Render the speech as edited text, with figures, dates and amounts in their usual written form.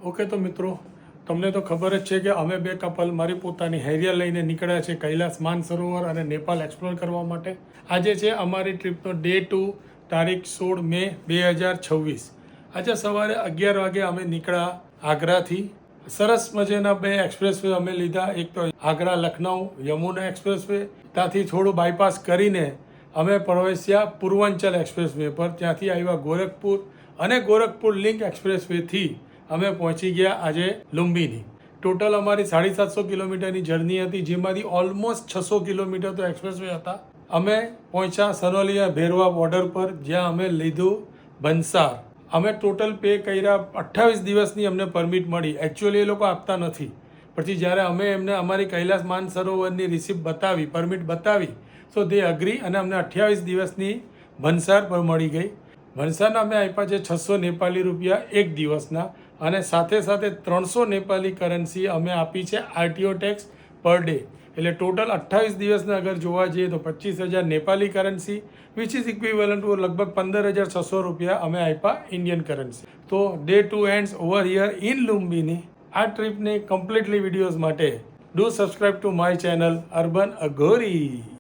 Okay તો મિત્રો, તમને તો ખબર જ છે કે અમે બે કપલ મારી પોતાની હેરિયા લઈને નીકળ્યા છે કૈલાસ માનસરોવર અને નેપાલ એક્સપ્લોર કરવા માટે. આજે છે અમારી ટ્રીપનો ડે 2, તારીખ 16 મે 2026. આજે સવારે 11 વાગે અમે નીકળ્યા આગ્રાથી. સરસ મજાના બે એક્સપ્રેસવે અમે લીધા. એક તો આગ્રા લખનઉ યમુના એક્સપ્રેસવે, ત્યાંથી થોડું બાયપાસ કરીને અમે પ્રવેશ્યા પૂર્વાંચલ એક્સપ્રેસવે પર. ત્યાંથી આવ્યા ગોરખપુર અને ગોરખપુર લિંક એક્સપ્રેસવેથી અમે પહોંચી ગયા આજે લુંબીની. ટોટલ અમારી 750 કિલોમીટરની જર્ની હતી, જેમાંથી ઓલમોસ્ટ 600 કિલોમીટર તો એક્સપ્રેસવે હતા. અમે પહોંચ્યા સનોલિયા ભેરવા બોર્ડર પર, જ્યાં અમે લીધું બંસાર. અમે ટોટલ પે કર્યા 28 દિવસની અમને પરમિટ મળી. એકચ્યુઅલી એ લોકો આપતા નથી. પછી જ્યારે અમે એમને અમારી કૈલાસ માનસરોવરની રિસિપ્ટ બતાવી, પરમિટ બતાવી, સો દે અગ્રી અને અમને 28 દિવસની ભંસાર પર મળી ગઈ. ભંસારના અમે આપ્યા છે 600 નેપાળી રૂપિયા એક દિવસના, અને સાથે સાથે 300 નેપાળી કરન્સી અમે આપી છે આરટીઓ ટેક્સ પર ડે. એટલે ટોટલ 28 દિવસના અગર જોવા જઈએ તો 25,000 Nepali currency, which is equivalent to લગભગ 15,600 રૂપિયા અમે આપ્યા ઇન્ડિયન કરન્સી. તો day 2 ends over here in Lumbini. આ ટ્રીપની કમ્પ્લીટલી વિડીયોઝ માટે do subscribe to my channel Urban Aghori.